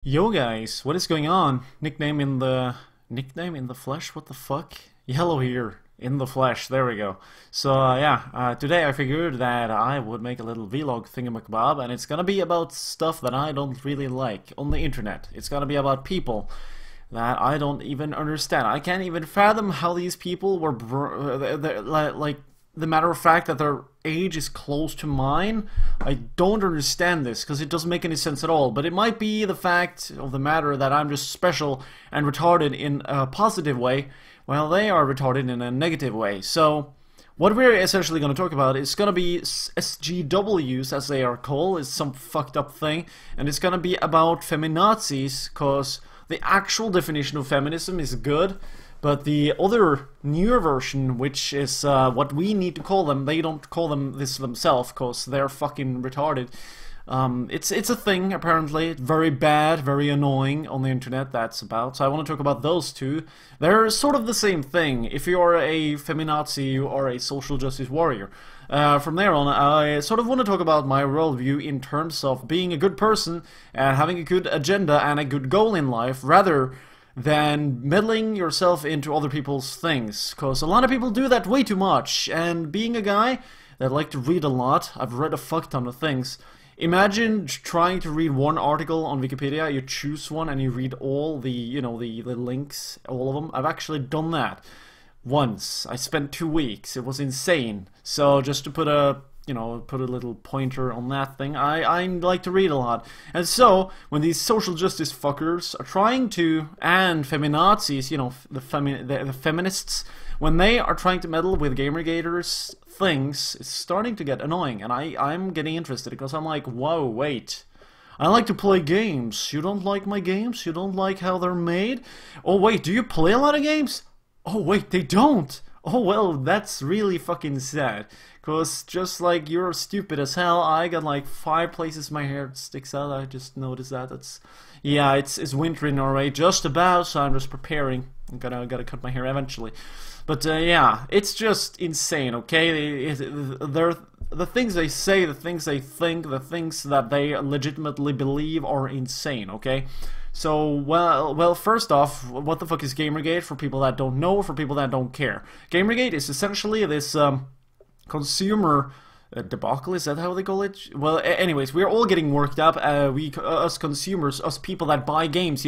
Yo guys, what is going on? Nickname in the flesh? What the fuck? Yellow here in the flesh. There we go. So today I figured that I would make a little vlog thingamabob, and it's gonna be about stuff that I don't really like on the internet. It's gonna be about people that I don't even understand. I can't even fathom how these people were like the matter of fact that their age is close to mine. I don't understand this because it doesn't make any sense at all. But it might be the fact of the matter that I'm just special and retarded in a positive way, while they are retarded in a negative way. So what we're essentially going to talk about is going to be SGWs, as they are called. It's some fucked up thing, and it's going to be about feminazis, because the actual definition of feminism is good, but the other newer version, which is what we need to call them, they don't call them this themselves because they're fucking retarded. It's a thing, apparently. Very bad, very annoying on the internet, that's about. So I want to talk about those two. They're sort of the same thing. If you are a feminazi, you are a social justice warrior. From there on, I sort of want to talk about my worldview in terms of being a good person and having a good agenda and a good goal in life, rather than meddling yourself into other people's things, because a lot of people do that way too much. And being a guy that like to read a lot, I've read a fuck ton of things. Imagine trying to read one article on Wikipedia, you choose one and you read all the, the links, all of them. I've actually done that once. I spent 2 weeks. It was insane. So just to put a little pointer on that thing. I like to read a lot. And so, when these social justice fuckers are trying to, and feminazis, the feminists, when they are trying to meddle with Gamergators things, it's starting to get annoying. And I'm getting interested, because I'm like, whoa, wait. I like to play games. You don't like my games? You don't like how they're made? Oh, wait, do you play a lot of games? Oh, wait, they don't! Oh, well, that's really fucking sad. Because just like you're stupid as hell, I got like 5 places my hair sticks out. I just noticed that. Yeah, it's winter in Norway, just about, so I'm just preparing. I'm gotta cut my hair eventually. But yeah, it's just insane, okay? They're the things they say, the things they think, the things that they legitimately believe are insane, okay? So, well, first off, what the fuck is Gamergate, for people that don't know, for people that don't care? Gamergate is essentially this consumer debacle, is that how they call it? Well, anyways, we're all getting worked up, us consumers, us people that buy games,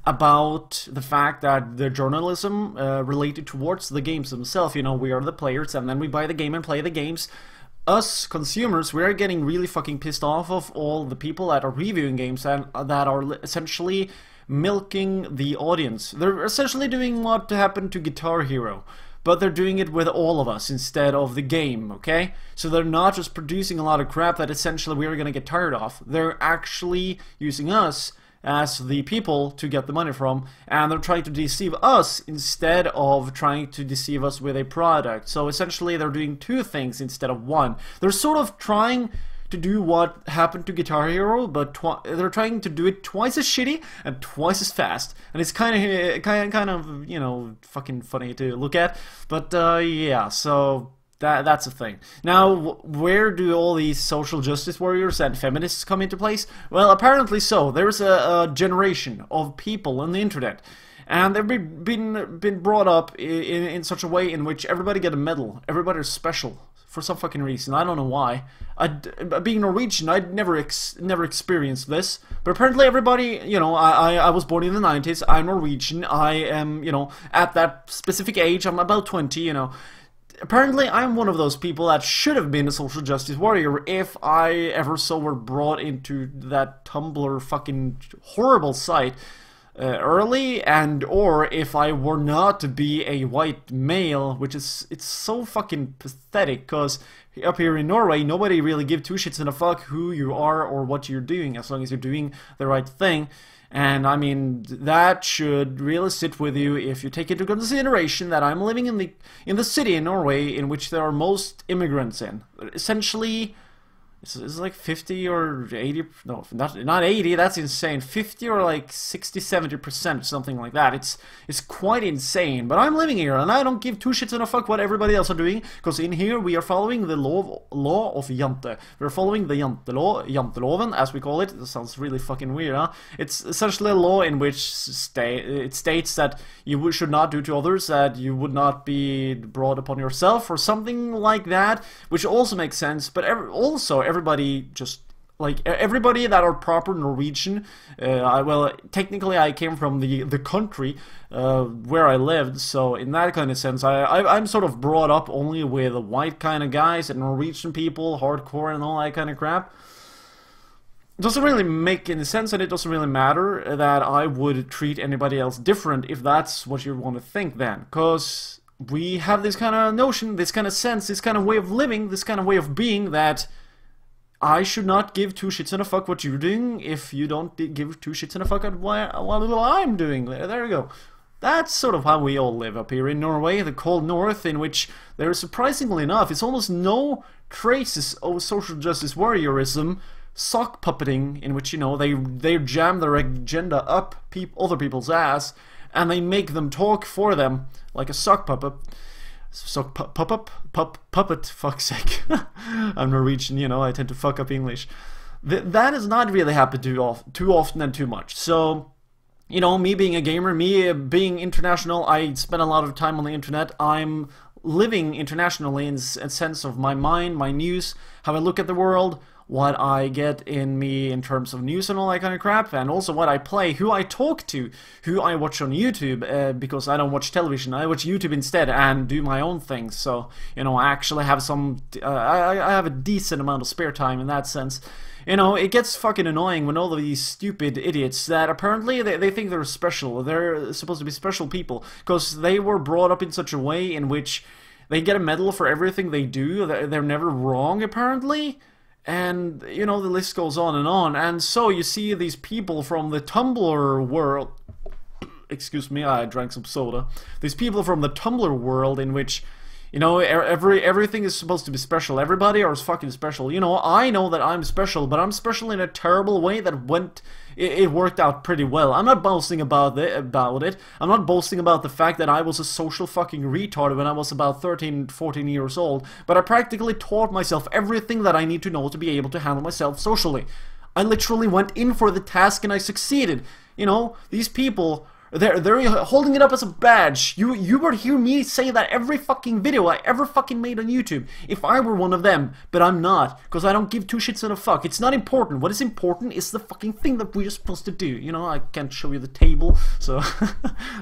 about the fact that the journalism related towards the games themselves, we are the players, and then we buy the game and play the games. Us consumers, we're getting really fucking pissed off of all the people that are reviewing games and that are essentially milking the audience. They're essentially doing what happened to Guitar Hero, but they're doing it with all of us instead of the game, okay? So they're not just producing a lot of crap that essentially we're gonna get tired of. They're actually using us as the people to get the money from, and they're trying to deceive us instead of trying to deceive us with a product. So essentially they're doing 2 things instead of 1. They're sort of trying to do what happened to Guitar Hero, but they're trying to do it twice as shitty and twice as fast, and it's kind of fucking funny to look at. But yeah, so that's a thing. Now, where do all these social justice warriors and feminists come into place? Well, apparently so. There's a generation of people on the internet, and they've been brought up in such a way in which everybody get a medal. Everybody's special for some fucking reason. I don't know why. Being Norwegian, I'd never experienced this, but apparently everybody, I was born in the 90s. I'm Norwegian. I am, at that specific age. I'm about 20. Apparently, I'm one of those people that should have been a social justice warrior if I ever so were brought into that Tumblr fucking horrible site early, and or if I were not to be a white male, which is, it's so fucking pathetic, because up here in Norway, nobody really gives 2 shits in a fuck who you are or what you're doing, as long as you're doing the right thing. And I mean, that should really sit with you if you take into consideration that I'm living in the city in Norway in which there are most immigrants in. Essentially, It's like 50 or 80, no, not 80, that's insane. 50 or like 60, 70%, something like that. It's quite insane. But I'm living here, and I don't give two shits and a fuck what everybody else are doing, because in here we are following the law of Jante. We're following the Jante law, Janteloven, as we call it. It sounds really fucking weird, huh? It's essentially a law in which it states that you should not do to others, that you would not be brought upon yourself, or something like that, which also makes sense, but also everybody just, like, everybody that are proper Norwegian, well, technically I came from the country where I lived, so in that kind of sense, I'm sort of brought up only with white kind of guys and Norwegian people, hardcore and all that kind of crap. It doesn't really make any sense, and it doesn't really matter that I would treat anybody else different if that's what you want to think then, because we have this kind of notion, this kind of sense, this kind of way of living, this kind of way of being, that I should not give two shits and a fuck what you're doing if you don't give two shits and a fuck at what I'm doing. There you go. That's sort of how we all live up here in Norway, the cold north, in which there is, surprisingly enough, it's almost no traces of social justice warriorism, sock puppeting, in which, you know, they jam their agenda up other people's ass, and they make them talk for them, like a sock puppet. Puppet, fuck's sake. I'm Norwegian, you know, I tend to fuck up English. That has not really happened too often and too much. So, you know, me being a gamer, me being international, I spend a lot of time on the internet. I'm living internationally in a sense of my mind, my news, how I look at the world, what I get in me in terms of news and all that kind of crap, and also what I play, who I talk to, who I watch on YouTube, because I don't watch television, I watch YouTube instead and do my own things. So, you know, I actually have some, I have a decent amount of spare time in that sense. You know, it gets fucking annoying when all of these stupid idiots that apparently they think they're special, they're supposed to be special people, because they were brought up in such a way in which they get a medal for everything they do, they're never wrong apparently. And, you know, the list goes on, and so you see these people from the Tumblr world, excuse me, I drank some soda, these people from the Tumblr world in which, you know, everything is supposed to be special, everybody is fucking special. You know, I know that I'm special, but I'm special in a terrible way that it worked out pretty well. I'm not boasting about it. I'm not boasting about the fact that I was a social fucking retard when I was about 13, 14 years old, but I practically taught myself everything that I need to know to be able to handle myself socially. I literally went in for the task and I succeeded. You know, these people, they're holding it up as a badge. You would hear me say that every fucking video I ever fucking made on YouTube, if I were one of them, but I'm not, because I don't give two shits and a fuck. It's not important. What is important is the fucking thing that we're supposed to do. You know, I can't show you the table, so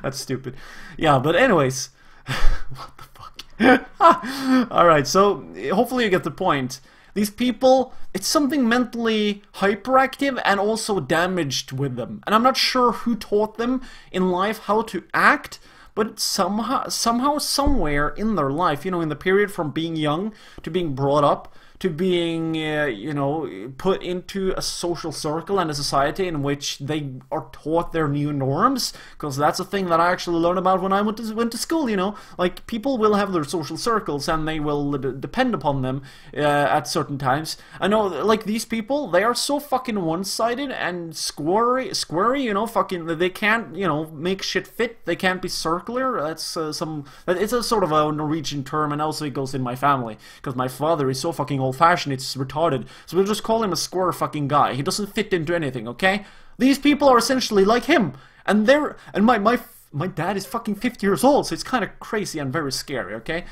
that's stupid. Yeah, but anyways, what the fuck? Alright, so hopefully you get the point. These people, it's something mentally hyperactive and also damaged with them. And I'm not sure who taught them in life how to act, but somehow, somewhere in their life, you know, in the period from being young to being brought up, to being, you know, put into a social circle and a society in which they are taught their new norms, because that's a thing that I actually learned about when I went to school, you know, like, people will have their social circles and they will depend upon them at certain times. I know, like, these people, they are so fucking one-sided and squarey, you know, fucking, they can't, you know, make shit fit, they can't be circular. That's it's a sort of a Norwegian term, and also it goes in my family, because my father is so fucking old-fashioned, it's retarded, so we'll just call him a square fucking guy. He doesn't fit into anything, okay? These people are essentially like him, and my dad is fucking 50 years old, so it's kind of crazy and very scary, okay?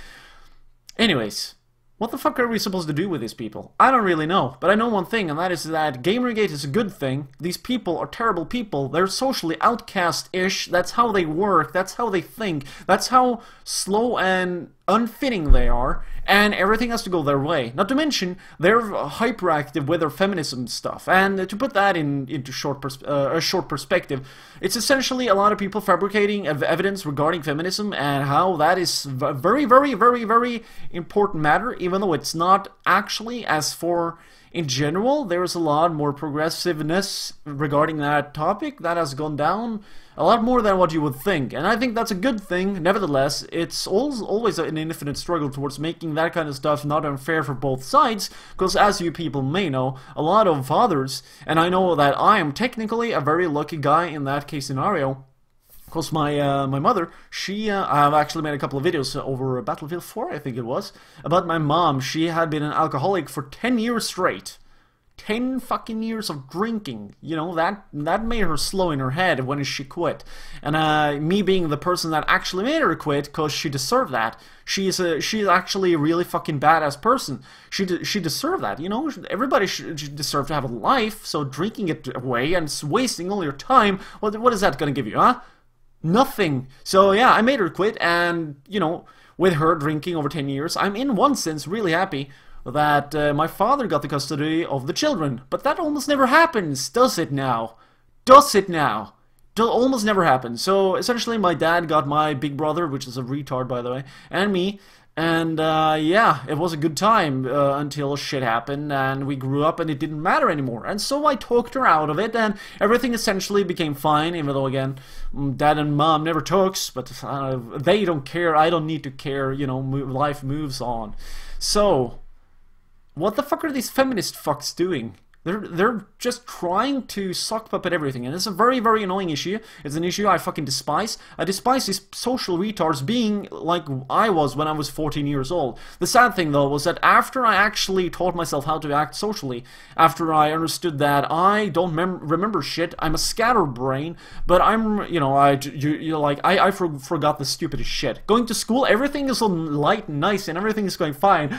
Anyways, what the fuck are we supposed to do with these people? I don't really know, but I know one thing, and that is that Gamergate is a good thing. These people are terrible people. They're socially outcast-ish. That's how they work. That's how they think. That's how slow and unfitting they are, and everything has to go their way. Not to mention, they're hyperactive with their feminism stuff, and to put that into a short perspective, it's essentially a lot of people fabricating evidence regarding feminism and how that is a very, very, very, very important matter, even though it's not actually, as for in general, there's a lot more progressiveness regarding that topic that has gone down a lot more than what you would think, and I think that's a good thing. Nevertheless, it's always an infinite struggle towards making that kind of stuff not unfair for both sides, because as you people may know, a lot of fathers, and I know that I am technically a very lucky guy in that case scenario, because my mother, I've actually made a couple of videos over Battlefield 4, I think it was, about my mom. She had been an alcoholic for 10 years straight. 10 fucking years of drinking, you know, that made her slow in her head when she quit. And me being the person that actually made her quit, because she deserved that. She's actually a really fucking badass person. She deserved that, you know. Everybody should deserve to have a life. So drinking it away and wasting all your time, what is that gonna give you, huh? Nothing. So yeah, I made her quit, and you know, with her drinking over 10 years, I'm in one sense really happy that my father got the custody of the children. But that almost never happens, does it now? Does it now? Almost never happens. So essentially my dad got my big brother, which is a retard by the way, and me. And yeah, it was a good time until shit happened and we grew up and it didn't matter anymore. And so I talked her out of it and everything essentially became fine, even though again, dad and mom never talks, but they don't care, I don't need to care, you know, life moves on. So what the fuck are these feminist fucks doing? They're just trying to sock puppet everything, and it's a very, very annoying issue. It's an issue I fucking despise. I despise these social retards being like I was when I was 14 years old. The sad thing, though, was that after I actually taught myself how to act socially, after I understood that I don't remember shit, I'm a scatterbrain, but I'm, you know, I forgot the stupidest shit. Going to school, everything is so light and nice, and everything is going fine.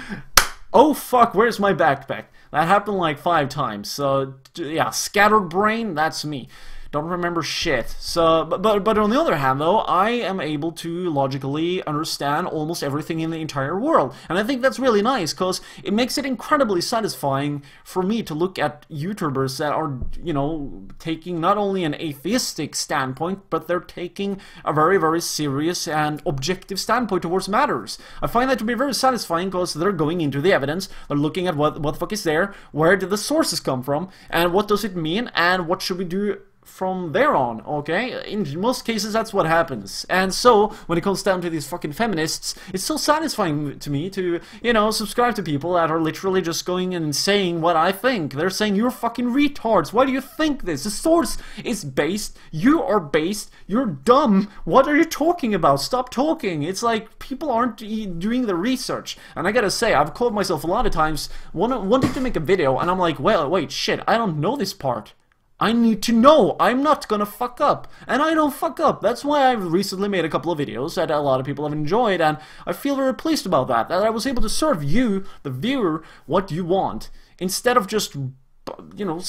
Oh fuck, where's my backpack? That happened like 5 times. So yeah, scattered brain, that's me. Don't remember shit. So, but on the other hand, though, I am able to logically understand almost everything in the entire world, and I think that's really nice because it makes it incredibly satisfying for me to look at YouTubers that are, you know, taking not only an atheistic standpoint, but they're taking a very, very serious and objective standpoint towards matters. I find that to be very satisfying because they're going into the evidence, they're looking at what the fuck is there, where did the sources come from, and what does it mean, and what should we do from there on, okay? In most cases, that's what happens. And so, when it comes down to these fucking feminists, it's so satisfying to me to, you know, subscribe to people that are literally just going and saying what I think. They're saying, you're fucking retards. Why do you think this? The source is based. You are based. You're dumb. What are you talking about? Stop talking. It's like, people aren't doing the research. And I gotta say, I've called myself a lot of times wanting to make a video, and I'm like, well, wait, shit, I don't know this part. I need to know. I'm not gonna fuck up. And I don't fuck up. That's why I've recently made a couple of videos that a lot of people have enjoyed, and I feel very pleased about that. That I was able to serve you, the viewer, what you want, instead of just, you know,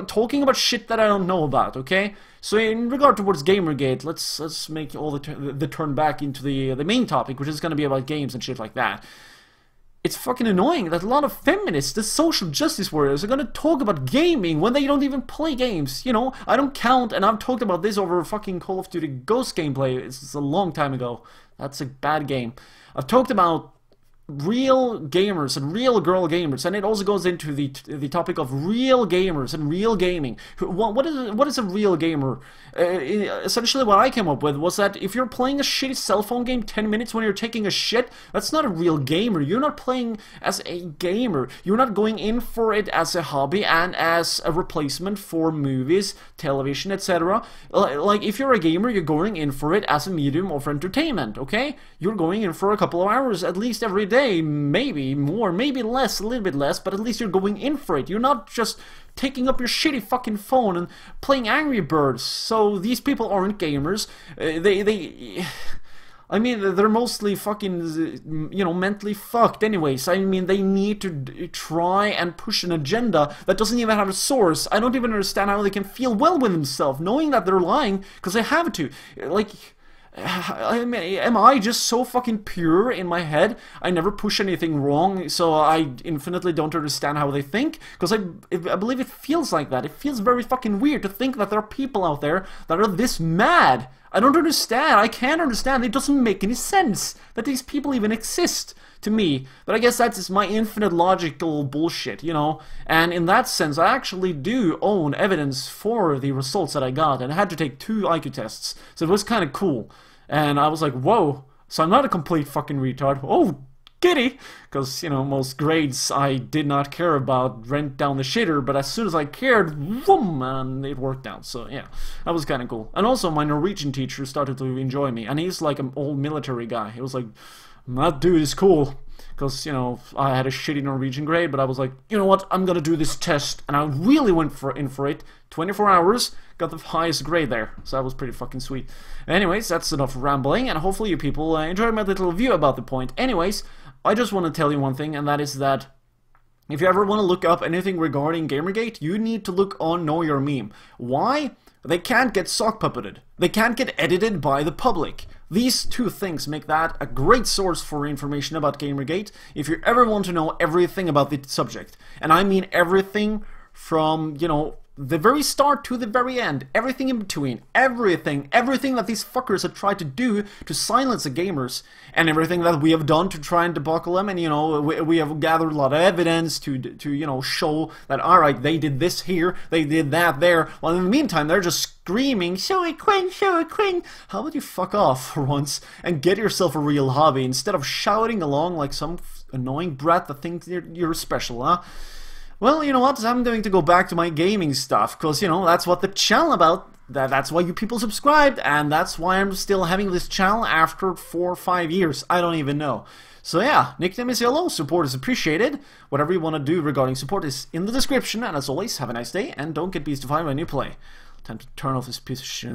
talking about shit that I don't know about, okay? So in regard towards Gamergate, let's make all the turn back into the main topic, which is gonna be about games and shit like that. It's fucking annoying that a lot of feminists, the social justice warriors, are gonna talk about gaming when they don't even play games. You know, I don't count, and I've talked about this over fucking Call of Duty Ghost gameplay. It's a long time ago. That's a bad game. I've talked about real gamers and real girl gamers, and it also goes into the topic of real gamers and real gaming. What is a real gamer? Essentially what I came up with was that if you're playing a shitty cell phone game 10 minutes when you're taking a shit, that's not a real gamer. You're not playing as a gamer. You're not going in for it as a hobby and as a replacement for movies, television, etc. Like, if you're a gamer, you're going in for it as a medium of entertainment, okay? You're going in for a couple of hours at least every day, maybe more, maybe less, a little bit less, but at least you're going in for it. You're not just taking up your shitty fucking phone and playing Angry Birds. So these people aren't gamers. I mean, they're mostly fucking, you know, mentally fucked anyways. I mean, they need to try and push an agenda that doesn't even have a source. I don't even understand how they can feel well with themselves, knowing that they're lying, because they have to. Like, I mean, am I just so fucking pure in my head? I never push anything wrong, so I infinitely don't understand how they think, because I believe it feels like that. It feels very fucking weird to think that there are people out there that are this mad I don't understand. I can't understand. It doesn't make any sense that these people even exist to me. But I guess that's just my infinite logical bullshit, you know? And in that sense, I actually do own evidence for the results that I got. And I had to take 2 IQ tests. So it was kind of cool. And I was like, whoa. So I'm not a complete fucking retard. Oh, giddy! Because, you know, most grades I did not care about went down the shitter, but as soon as I cared, boom, and it worked out. So, yeah, that was kind of cool. And also, my Norwegian teacher started to enjoy me, and he's like an old military guy. He was like, that dude is cool. Because, you know, I had a shitty Norwegian grade, but I was like, you know what, I'm gonna do this test. And I really went in for it. 24 hours, got the highest grade there. So that was pretty fucking sweet. Anyways, that's enough rambling, and hopefully you people enjoyed my little review about the point. Anyways, I just want to tell you one thing, and that is that if you ever want to look up anything regarding Gamergate, you need to look on Know Your Meme. Why? They can't get sock puppeted. They can't get edited by the public. These 2 things make that a great source for information about Gamergate if you ever want to know everything about the subject. And I mean everything from, you know, the very start to the very end, everything in between, everything that these fuckers have tried to do to silence the gamers, and everything that we have done to try and debacle them, and, you know, we have gathered a lot of evidence to you know, show that, alright, they did this here, they did that there, while in the meantime, they're just screaming, show it, Queen, show it, Queen. How about you fuck off for once, and get yourself a real hobby, instead of shouting along like some annoying brat that thinks you're special, huh? Well, you know what, I'm going to go back to my gaming stuff, because, you know, that's what the channel about, that's why you people subscribed, and that's why I'm still having this channel after 4 or 5 years, I don't even know. So yeah, nickname is yellow, support is appreciated, whatever you want to do regarding support is in the description, and as always, have a nice day, and don't get beastified when you play. Time to turn off this piece of shit.